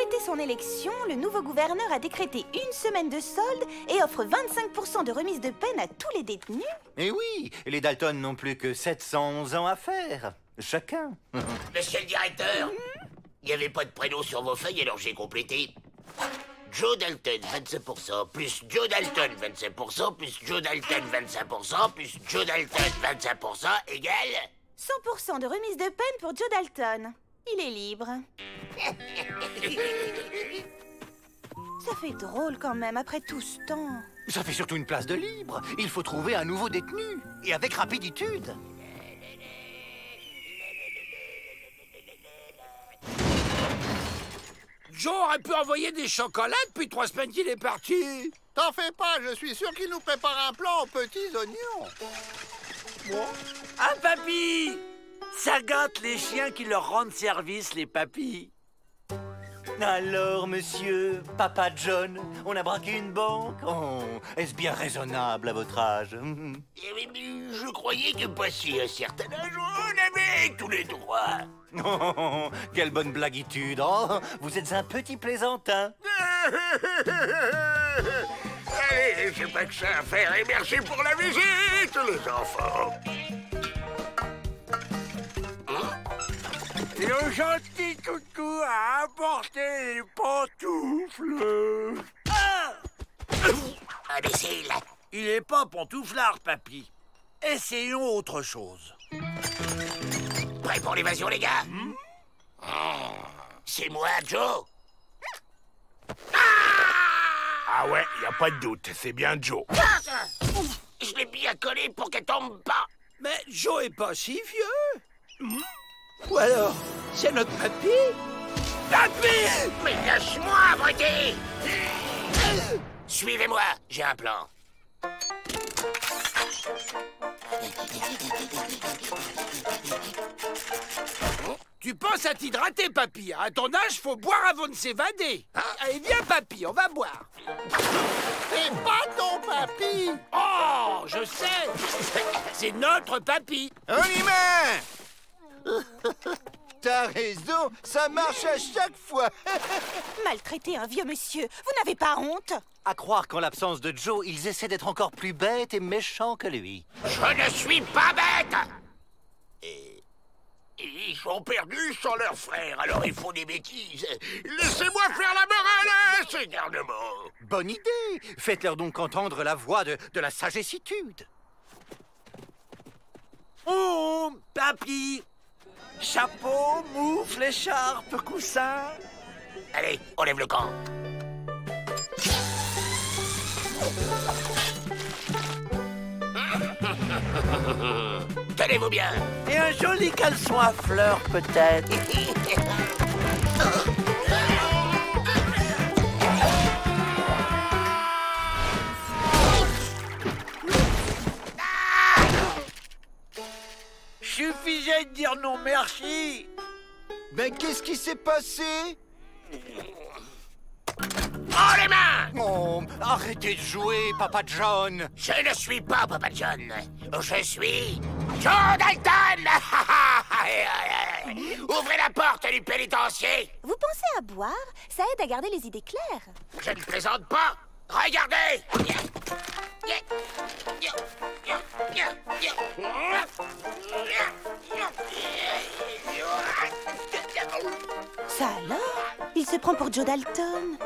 fêter son élection, le nouveau gouverneur a décrété une semaine de solde et offre 25% de remise de peine à tous les détenus. Et oui, les Dalton n'ont plus que 711 ans à faire, chacun. Monsieur le directeur, il n'y avait pas de prénom sur vos feuilles, alors j'ai complété. Joe Dalton, 25%, plus Joe Dalton, 25%, plus Joe Dalton, 25%, plus Joe Dalton, 25%, égale... 100% de remise de peine pour Joe Dalton. Il est libre. Ça fait drôle quand même, après tout ce temps. Ça fait surtout une place de libre. Il faut trouver un nouveau détenu, et avec rapiditude. Joe aurait pu envoyer des chocolats depuis 3 semaines qu'il est parti. T'en fais pas, je suis sûr qu'il nous prépare un plan aux petits oignons. Ah, papy! Ça gâte les chiens qui leur rendent service, les papys. Alors, monsieur, Papa John, on a braqué une banque? Oh, est-ce bien raisonnable à votre âge? Je croyais que passé un certain âge, on avait tous les droits. Oh, quelle bonne blaguitude! Oh, vous êtes un petit plaisantin. Allez, j'ai pas que ça à faire et merci pour la visite, les enfants. Le gentil toutou a apporté les pantoufles. Ah! Imbécile! Il est pas pantouflard, papy. Essayons autre chose. Prêt pour l'évasion, les gars? C'est moi, Joe. Ah ouais, y a pas de doute, c'est bien Joe. Je l'ai bien collé pour qu'elle tombe pas. Mais Joe est pas si vieux. Ou alors, c'est notre papy? Papy! Mais lâche-moi, abruti! Suivez-moi, j'ai un plan. Tu penses à t'hydrater, papy. À ton âge, faut boire avant de s'évader. Allez, viens, papy, on va boire. C'est pas ton papy! Oh, je sais. C'est notre papy. On y met! T'as raison, ça marche à chaque fois. Maltraiter un vieux monsieur, vous n'avez pas honte? À croire qu'en l'absence de Joe, ils essaient d'être encore plus bêtes et méchants que lui. Je ne suis pas bête! Ils sont perdus sans leur frère, alors ils font des bêtises. Laissez-moi faire la morale, ces garnements. Bonne idée! Faites-leur donc entendre la voix de la sagessitude. Oh, papy! Chapeau, moufle, écharpe, coussin. Allez, on lève le camp. Tenez-vous bien. Et un joli caleçon à fleurs, peut-être. Suffisait de dire non merci. Mais qu'est-ce qui s'est passé? Oh, les mains! Oh, arrêtez de jouer, Papa John! Je ne suis pas Papa John. Je suis Joe Dalton! Ouvrez la porte du pénitencier! Vous pensez à boire? Ça aide à garder les idées claires. Je ne plaisante pas! Regardez! Ça alors? Il se prend pour Joe Dalton.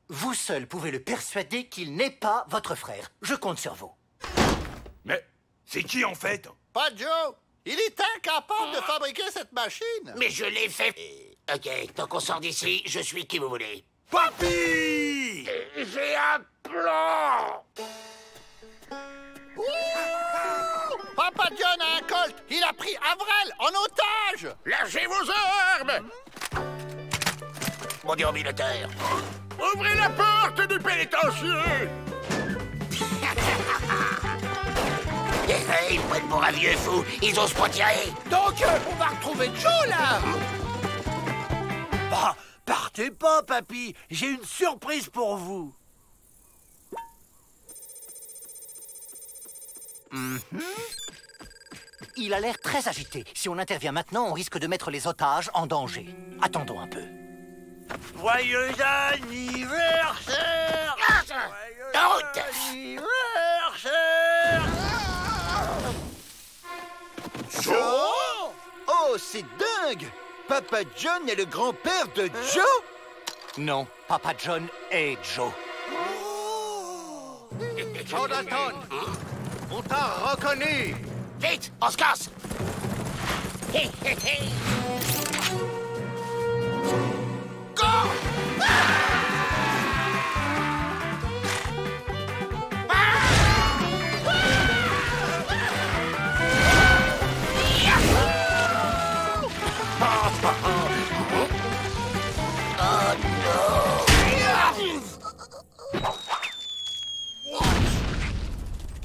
Vous seul pouvez le persuader qu'il n'est pas votre frère. Je compte sur vous. Mais c'est qui, en fait? Pas Joe. Il est incapable de fabriquer cette machine. Mais je l'ai fait. Ok, tant qu'on sort d'ici, je suis qui vous voulez. Papy! J'ai un plan! Papa John a un colt. Il a pris Avril en otage. Lâchez vos armes! Mon déambulateur. Ouvrez la porte du pénitencier! Ils prennent pour un vieux fou. Ils osent pas tirer. Donc, on va retrouver Joe, là! Bah, partez pas, papy. J'ai une surprise pour vous. Il a l'air très agité. Si on intervient maintenant, on risque de mettre les otages en danger. Attendons un peu. Joyeux anniversaire! Route! Anniversaire! Joe? Oh, c'est dingue! Papa John est le grand-père de Joe? Non, Papa John est Joe. Joe Dalton! On t'a reconnu! Vite, on se casse! Hé, hé, hé!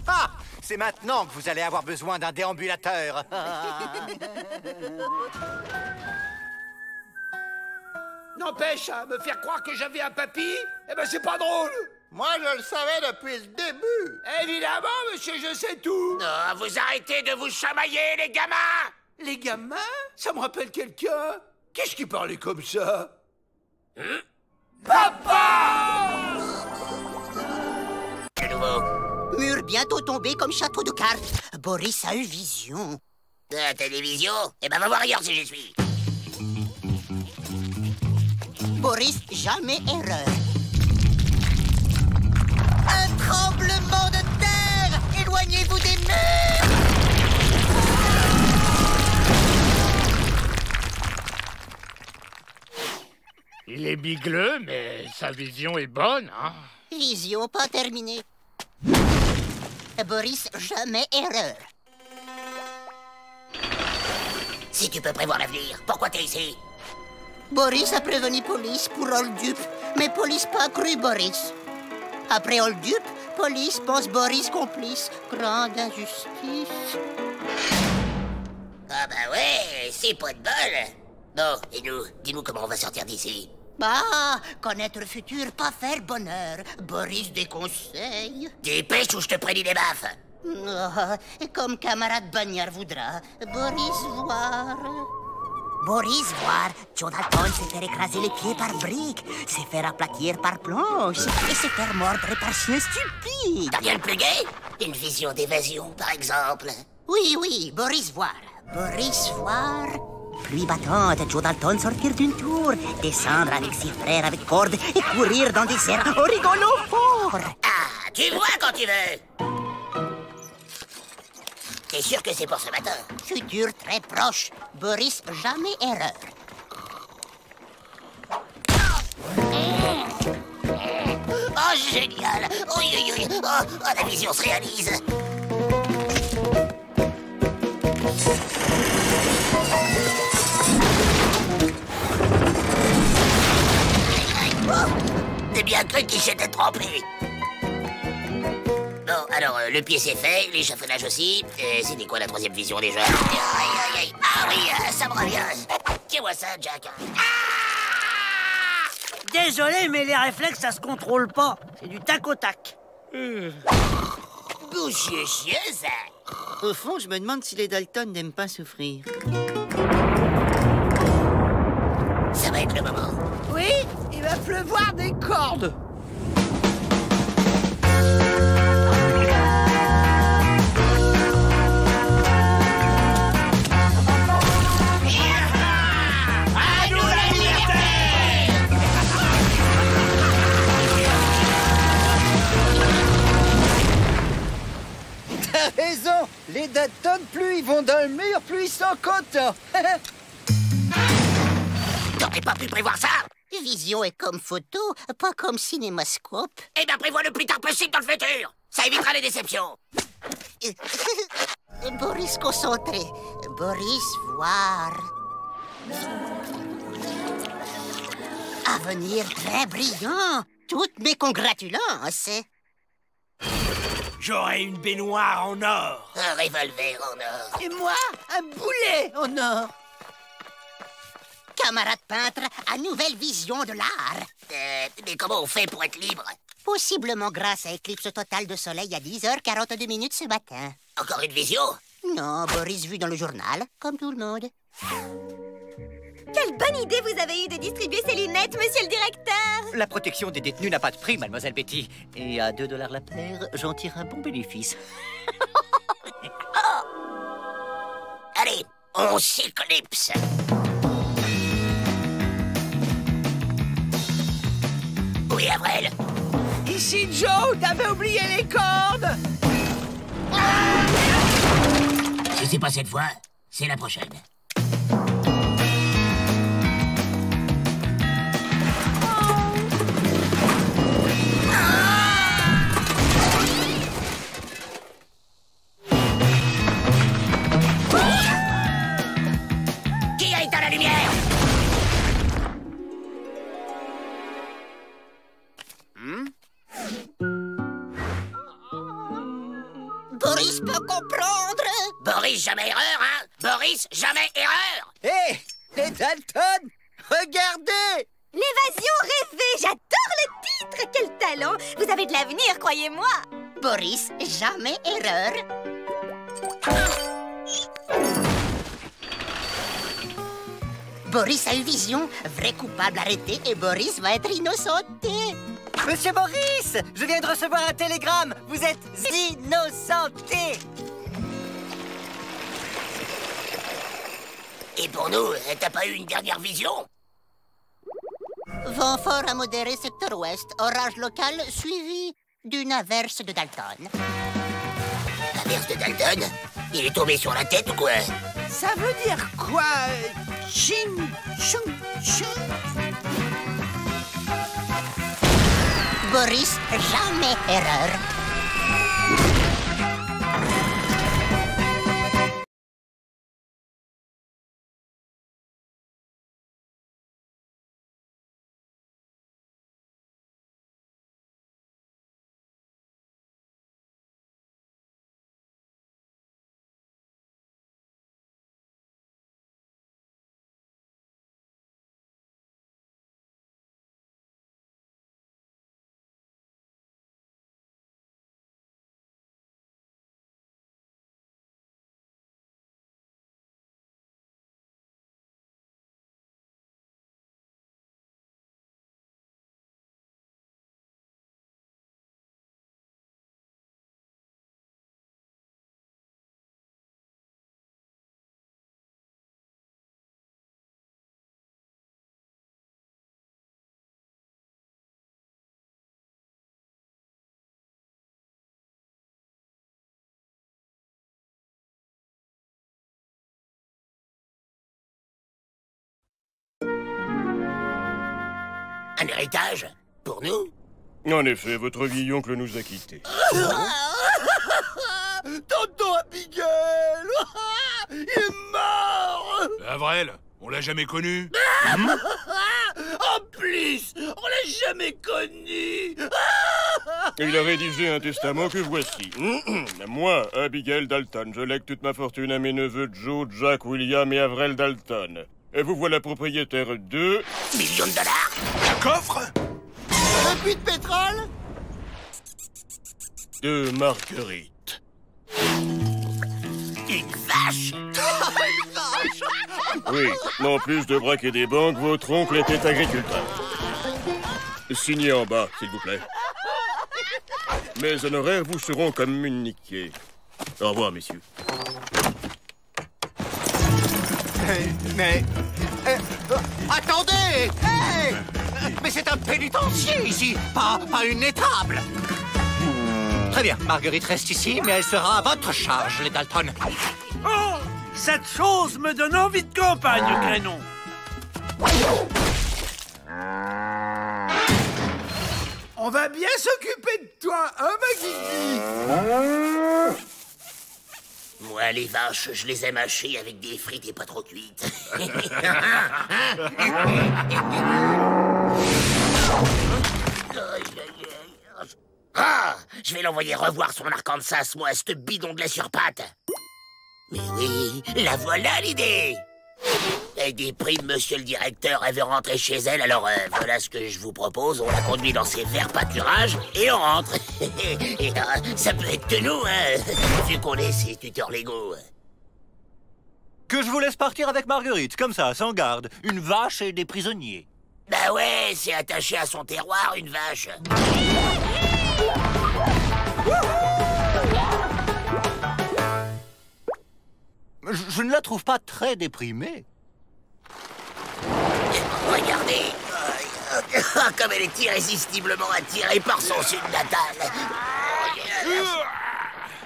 Ah! C'est maintenant que vous allez avoir besoin d'un déambulateur. N'empêche, à me faire croire que j'avais un papy, eh ben c'est pas drôle. Moi, je le savais depuis le début. Évidemment, monsieur, je sais tout. Non, vous arrêtez de vous chamailler, les gamins! Les gamins? Ça me rappelle quelqu'un. Qu'est-ce qui parlait comme ça? Papa! De nouveau. Mur bientôt tombé comme château de cartes. Boris a eu vision. De la télévision? Eh ben, va voir ailleurs si j'y suis. Boris, jamais erreur. Un tremblement de terre! Éloignez-vous des murs! Il est bigleux, mais sa vision est bonne, hein? Vision pas terminée. Boris, jamais erreur. Si tu peux prévoir l'avenir, pourquoi t'es ici? Boris a prévenu police pour Oldup, mais police pas cru Boris. Après Oldup, police pense Boris complice. Grande injustice. Ah bah ouais, c'est pas de bol. Bon, et nous, dis-nous comment on va sortir d'ici. Bah, connaître le futur, pas faire bonheur. Boris déconseille. Dépêche ou je te prédis des baffes. Oh, comme camarade Bagnard voudra. Boris voir. Boris voir. Joe Dalton se faire écraser les pieds par briques, se faire aplatir par planche et se faire mordre par chien stupide. T'as rien de plus gai? Une vision d'évasion, par exemple. Oui, oui, Boris voir. Boris voir. Pluie battante, Joe Dalton sortir d'une tour, descendre avec ses frères avec corde et courir dans des airs au rigolo fort. Ah, tu vois quand tu veux. T'es sûr que c'est pour ce matin? Futur très proche. Boris, jamais erreur. Oh, génial! Oui, oui, oui! Oh, la vision se réalise! Oh, t'es bien cru qu'il s'était trompé! Bon, alors, le pied c'est fait, l'échafaudage aussi. C'était quoi la troisième vision déjà? Aïe, aïe, aïe! Ah oui, ça me revient! Tiens-moi ça, Jack! Désolé, mais les réflexes, ça se contrôle pas. C'est du tac au tac. Bouchier chien, ça! Au fond, je me demande si les Dalton n'aiment pas souffrir. Ça va être le moment. Oui, il va pleuvoir des cordes. À nous la liberté! T'as raison. Les Dalton, plus ils vont dans le mur, plus ils sont contents. T'aurais pas pu prévoir ça? Vision est comme photo, pas comme cinémascope. Eh bien, prévois le plus tard possible dans le futur. Ça évitera les déceptions. Boris concentré. Boris voir. Avenir très brillant. Toutes mes congratulances. J'aurai une baignoire en or. Un revolver en or. Et moi, un boulet en or. Camarade peintre, à nouvelle vision de l'art. Mais comment on fait pour être libre? Possiblement grâce à éclipse totale de soleil à 10h42 ce matin. Encore une vision? Non, Boris vu dans le journal, comme tout le monde. Quelle bonne idée vous avez eue de distribuer ces lunettes, monsieur le directeur! La protection des détenus n'a pas de prix, mademoiselle Betty. Et à 2 $ la paire, j'en tire un bon bénéfice. Allez, on s'éclipse. Oui, Avril. Ici Joe, t'avais oublié les cordes. Si c'est pas cette fois, c'est la prochaine. Qui a éteint la lumière? Boris peut comprendre. Boris, jamais erreur, hein? Boris, jamais erreur! Hé, les Dalton, regardez! L'évasion rêvée, j'adore le titre! Quel talent! Vous avez de l'avenir, croyez-moi! Boris, jamais erreur. Boris a eu vision. Vrai coupable arrêté et Boris va être innocenté. Monsieur Boris, je viens de recevoir un télégramme. Vous êtes innocenté. Et pour nous, t'as pas eu une dernière vision? Vent fort à modéré secteur ouest. Orage local suivi d'une averse de Dalton. Averse de Dalton? Il est tombé sur la tête ou quoi? Ça veut dire quoi? Ching, chung, chung. Boris, jamais erreur. Un héritage? Pour nous? En effet, votre vieil oncle nous a quittés. Tonton Abigail! Il est mort! Avril, on l'a jamais connu. En plus, on l'a jamais connu! Il a rédigé un testament que voici. Moi, Abigail Dalton, je lègue toute ma fortune à mes neveux Joe, Jack, William et Avril Dalton. Et vous voilà propriétaire de... Millions de dollars? Un coffre? Un puits de pétrole? De Marguerite. Une vache? Oui, en plus de braquer des banques, votre oncle était agriculteur. Signez en bas, s'il vous plaît. Mes honoraires vous seront communiqués. Au revoir, messieurs. Attendez! Hey! Mais c'est un pénitencier ici, pas une étable! Très bien, Marguerite reste ici, mais elle sera à votre charge, les Dalton. Oh! Cette chose me donne envie de campagne, Grenon. On va bien s'occuper de toi, hein, Maggie? Moi, les vaches, je les aime hachées avec des frites et pas trop cuites. Ah! Je vais l'envoyer revoir son Arkansas, moi, ce bidon de lait sur pattes. Mais oui, la voilà l'idée! Avec des primes, monsieur le directeur, elle veut rentrer chez elle, alors voilà ce que je vous propose. On la conduit dans ses verts pâturages et on rentre. Et ça peut être que nous, hein, vu qu'on est ses tuteurs légaux. Que je vous laisse partir avec Marguerite, comme ça, sans garde. Une vache et des prisonniers. Bah ouais, c'est attaché à son terroir, une vache. Je ne la trouve pas très déprimée. Regardez, comme elle est irrésistiblement attirée par son sud natal.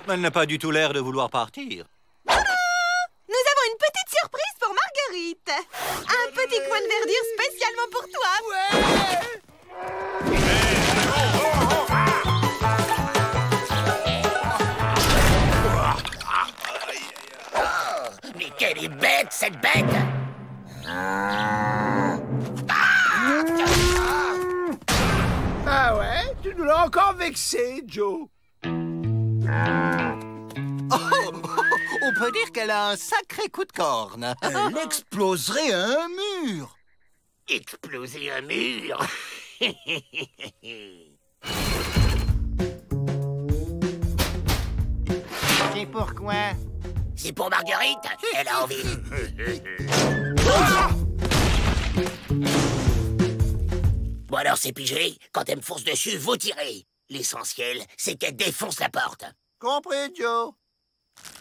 Elle n'a pas du tout l'air de vouloir partir. Nous avons une petite surprise pour Marguerite. Un petit coin de verdure spécialement pour toi. Mais quelle est bête, cette bête! Ah ouais? Tu nous l'as encore vexé, Joe. On peut dire qu'elle a un sacré coup de corne. Elle exploserait un mur. Exploser un mur. C'est pourquoi? C'est pour Marguerite, elle a envie. Bon alors c'est pigé, quand elle me fonce dessus, vous tirez. L'essentiel, c'est qu'elle défonce la porte. Compris, Joe.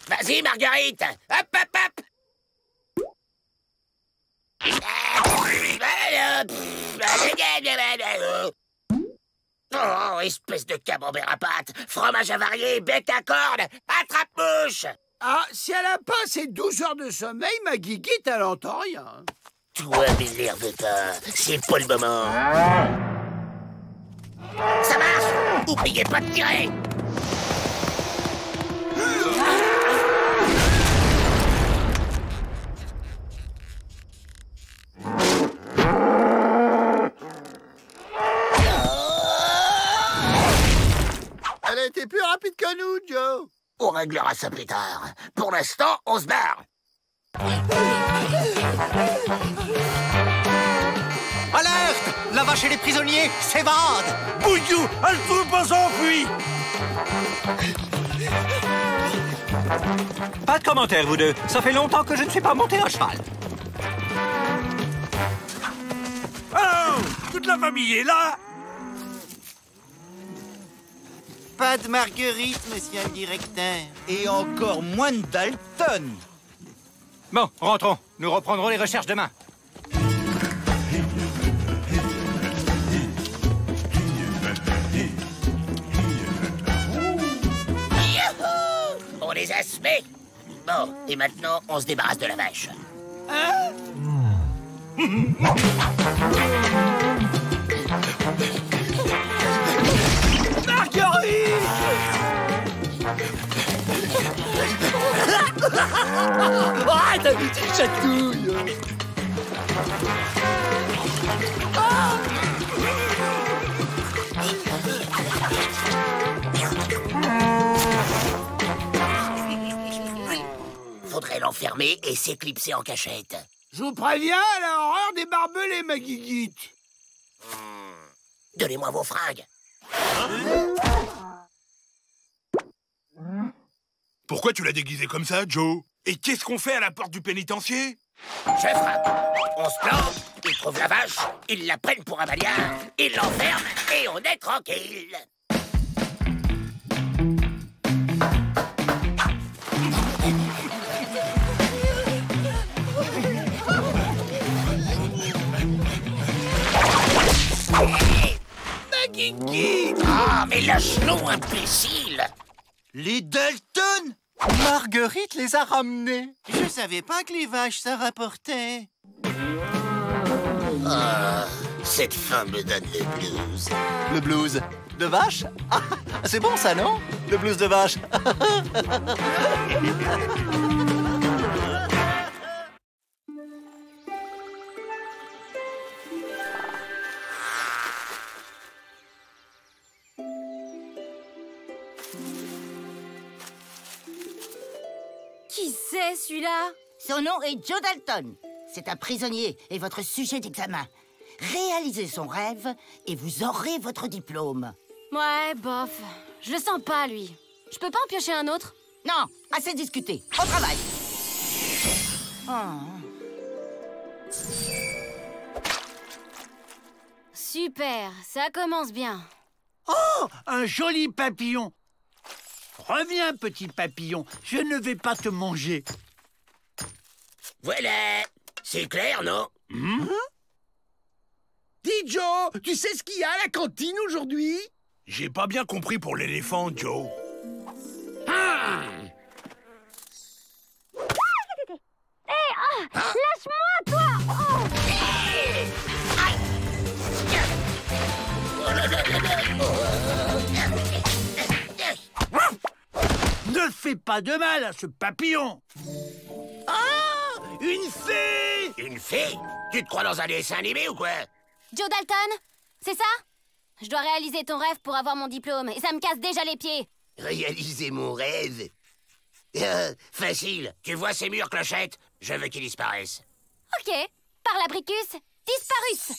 Vas-y Marguerite, hop hop hop. Oh, espèce de camembert à pâte, fromage avarié, bec à cordes, attrape-mouche! Ah, si elle a pas ses 12 heures de sommeil, ma guiguite, elle entend rien. Toi, m'énerve pas, c'est pas le moment. Ça marche! Oubliez pas de tirer! Elle a été plus rapide que nous, Joe. On réglera ça plus tard. Pour l'instant, on se barre. Alerte! La vache et les prisonniers s'évadent! Bouillou, elle ne peut pas s'enfuir! Pas de commentaire, vous deux. Ça fait longtemps que je ne suis pas monté à cheval. Oh, toute la famille est là! Pas de Marguerite, monsieur le directeur. Et encore moins de Dalton. Bon, rentrons. Nous reprendrons les recherches demain. Youhou! On les a semés. Bon, et maintenant, on se débarrasse de la vache. Hein? Marguerite! Arrête, petite chatouille! Faudrait l'enfermer et s'éclipser en cachette. Je vous préviens, elle a horreur des barbelés, ma guiguite. Donnez-moi vos fringues. Pourquoi tu l'as déguisé comme ça, Joe? Et qu'est-ce qu'on fait à la porte du pénitencier? Je frappe. On se plante, ils trouvent la vache, ils la prennent pour un bagnard, ils l'enferment et on est tranquille. Ma guiguite! Ah, mais lâche-nous, imbécile! Les Dalton? Marguerite les a ramenés. Je savais pas que les vaches, ça rapportait. Ah, cette femme me donne le blues. Le blues de vache? Ah, c'est bon ça, non? Le blues de vache. Qui c'est, celui-là? Son nom est Joe Dalton. C'est un prisonnier et votre sujet d'examen. Réalisez son rêve et vous aurez votre diplôme. Ouais, bof. Je le sens pas, lui. Je peux pas en piocher un autre? Non, assez discuté. Au travail. Super, ça commence bien. Oh, un joli papillon. Reviens, petit papillon, je ne vais pas te manger. Voilà. C'est clair, non? Dis, Joe, tu sais ce qu'il y a à la cantine aujourd'hui? J'ai pas bien compris pour l'éléphant, Joe. Lâche-moi, toi! Ne fais pas de mal à ce papillon. Ah! Une fée! Une fée? Tu te crois dans un dessin animé ou quoi? Joe Dalton, c'est ça? Je dois réaliser ton rêve pour avoir mon diplôme et ça me casse déjà les pieds. Réaliser mon rêve? Facile. Tu vois ces murs clochettes? Je veux qu'ils disparaissent. Ok. Par l'abricus, disparus.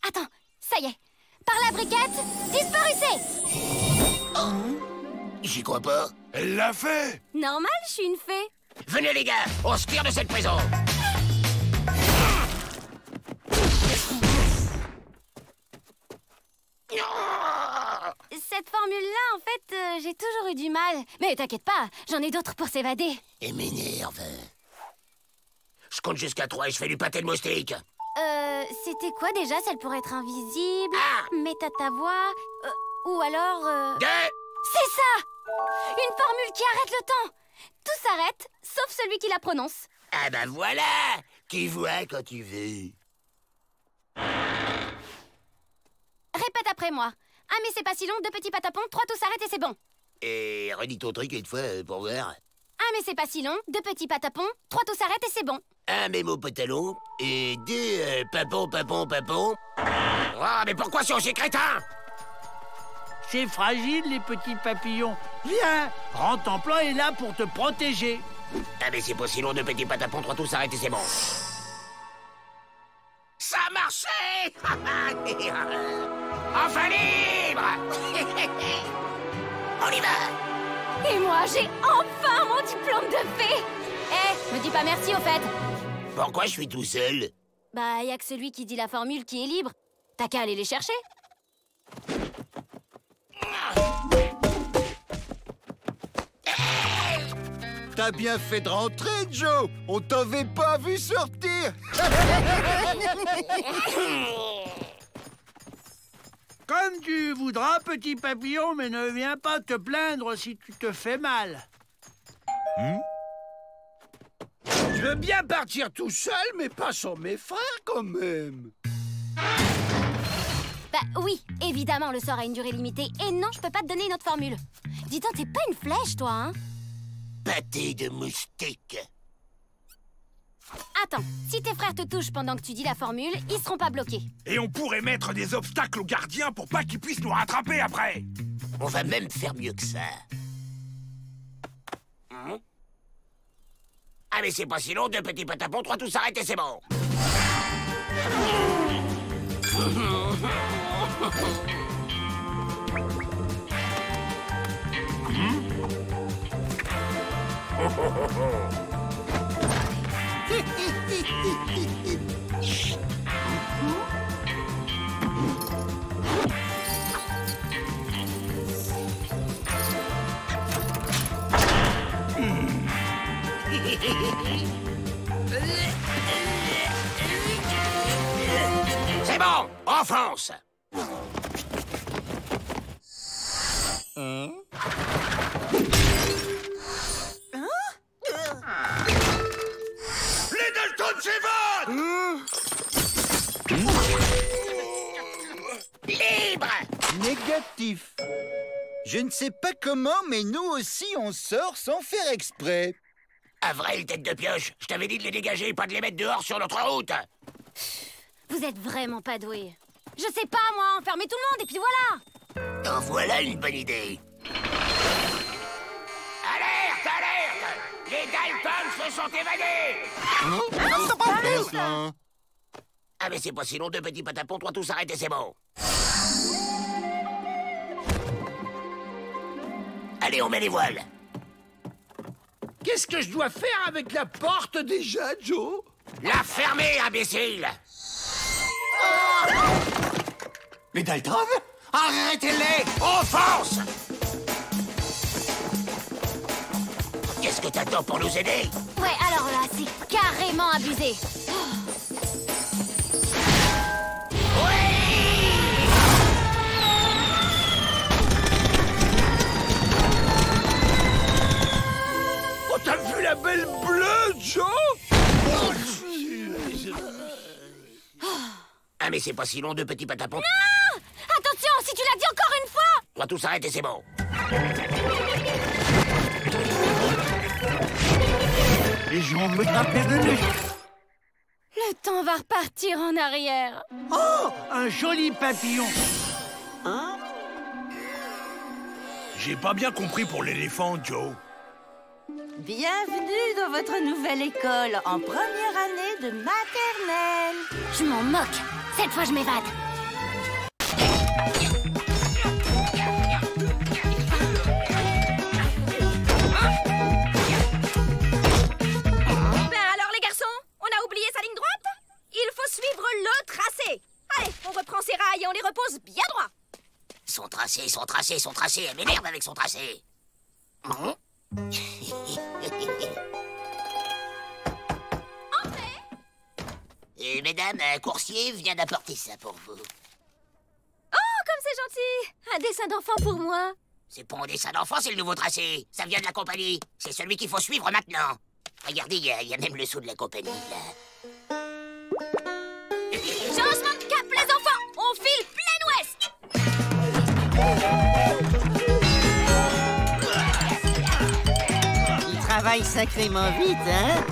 Attends, ça y est. Par la briquette, disparussez. J'y crois pas. Elle l'a fait. Normal, je suis une fée. Venez les gars, on se tire de cette prison. Cette formule-là, en fait, j'ai toujours eu du mal. Mais t'inquiète pas, j'en ai d'autres pour s'évader. Et m'énerve. Je compte jusqu'à 3 et je fais du pâté de moustique. C'était quoi déjà, celle pour être invisible? Mets à ta voix. Ou alors... 2. C'est ça! Une formule qui arrête le temps. Tout s'arrête, sauf celui qui la prononce. Ah ben voilà! Qui voit quand tu veux. Répète après moi. Ah mais c'est pas si long, 2 petits patapons, 3 tout s'arrête et c'est bon. Et redis ton truc une fois pour voir. Ah mais c'est pas si long, 2 petits patapons, 3 tout s'arrête et c'est bon. 1 mémo pantalon et 2 papon. Oh mais pourquoi sont ces crétins? C'est fragile, les petits papillons. Viens, Rantanplan est là pour te protéger. Ah mais c'est pas si long, 2 petits patapons, 3 tout s'arrête et c'est bon. Ça a marché. Enfin libre. On y va. Et moi, j'ai enfin mon diplôme de fée. Me dis pas merci au fait. Pourquoi je suis tout seul? Bah, y a que celui qui dit la formule qui est libre. T'as qu'à aller les chercher. T'as bien fait de rentrer, Joe. On t'avait pas vu sortir. Comme tu voudras, petit papillon, mais ne viens pas te plaindre si tu te fais mal. Je veux bien partir tout seul, mais pas sans mes frères, quand même. Bah oui, évidemment, le sort a une durée limitée. Et non, je peux pas te donner une autre formule. Dis donc, t'es pas une flèche, toi, hein? Pâté de moustique. Attends, si tes frères te touchent pendant que tu dis la formule, ils seront pas bloqués. Et on pourrait mettre des obstacles aux gardiens pour pas qu'ils puissent nous rattraper après. On va même faire mieux que ça. Ah mais c'est pas si long, 2 petits patapons, 3 tout s'arrête et c'est bon. C'est bon, enfonce. Les Dalton s'évadent. Libre. Négatif. Je ne sais pas comment, mais nous aussi, on sort sans faire exprès. Avril, tête de pioche, je t'avais dit de les dégager et pas de les mettre dehors sur notre route. Vous êtes vraiment pas doués. Je sais pas, moi, enfermer tout le monde et puis voilà. En voilà une bonne idée. Alerte, alerte! Les Dalton se sont évadés. Ah mais c'est pas si long, 2 petits patapons, 3 tout s'arrête et c'est bon. Allez, on met les voiles. Qu'est-ce que je dois faire avec la porte déjà, Joe? La fermer, imbécile! Les Dalton? Arrêtez-les! On fonce! Qu'est-ce que t'attends pour nous aider? Ouais, alors là, c'est carrément abusé. Oh, t'as vu la belle bleue, Joe? Ah, mais c'est pas si long, de petits patapons. Non! Attention, si tu l'as dit encore une fois! On va tout s'arrêter, c'est bon. Les gens me tapaient de nez. Le temps va repartir en arrière. Oh, un joli papillon. Hein? J'ai pas bien compris pour l'éléphant, Joe. Bienvenue dans votre nouvelle école en première année de maternelle. Je m'en moque. Cette fois, je m'évade. Ben alors, les garçons, on a oublié sa ligne droite? Il faut suivre le tracé. Allez, on reprend ses rails et on les repose bien droit. Son tracé, elle m'énerve avec son tracé. Et mesdames, un coursier vient d'apporter ça pour vous. Oh, comme c'est gentil! Un dessin d'enfant pour moi. C'est pas un dessin d'enfant, c'est le nouveau tracé. Ça vient de la compagnie. C'est celui qu'il faut suivre maintenant. Regardez, il y a même le sceau de la compagnie, là. Changement de cap, les enfants. On file plein ouest. Il travaille sacrément vite, hein?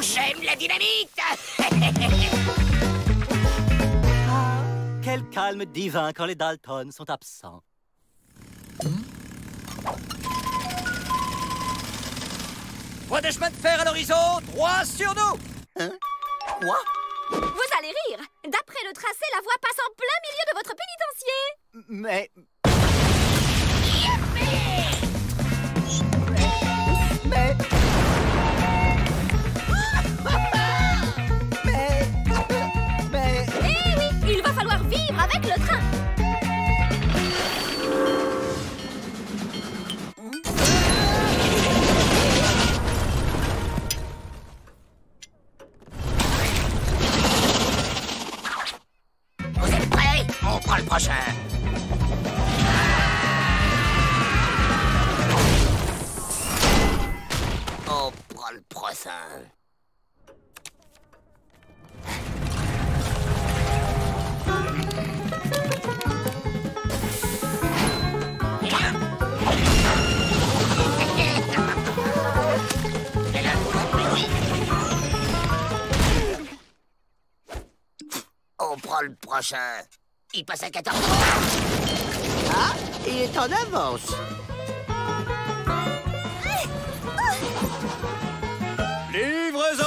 J'aime la dynamite. Ah, quel calme divin quand les Dalton sont absents. Point de chemin de fer à l'horizon, droit sur nous. Hein? Quoi? Vous allez rire. D'après le tracé, la voie passe en plein milieu de votre pénitencier. Mais... Eh oui, il va falloir vivre avec le train. Vous êtes prêts? On prend le prochain. On prend le prochain. On prend le prochain. Il passe à 14. Ah, il est en avance. Livraison.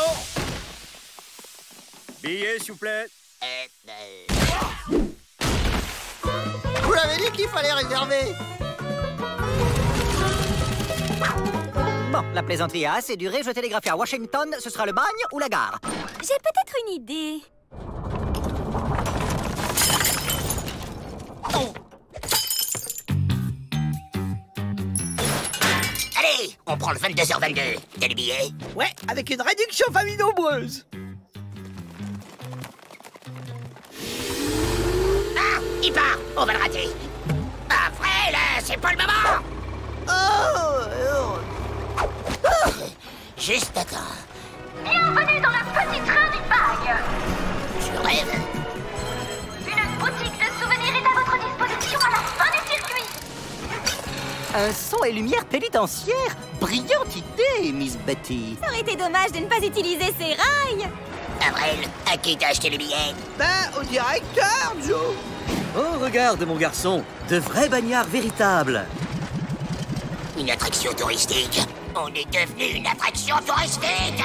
Billet, s'il vous plaît. Vous l'avez dit qu'il fallait réserver. Bon, la plaisanterie a assez duré, je télégraphie à Washington, ce sera le bagne ou la gare. J'ai peut-être une idée. Allez, on prend le 22h22. T'as les billets? Ouais, avec une réduction famille nombreuse. Ah, il part. On va le rater. Ah, vrai, là, c'est pas le moment. Juste attends. Bienvenue dans le petit train du bagne. Je rêve. Une boutique de souvenirs est à votre disposition à la fin du circuit. Un son et lumière pénitentiaire. Brillante idée, Miss Betty. Ça aurait été dommage de ne pas utiliser ces rails. Avril, à qui t'as acheté les billets? Ben, au directeur, Joe. Oh, regarde, mon garçon, de vrais bagnards véritables. Une attraction touristique. On est devenu une attraction touristique.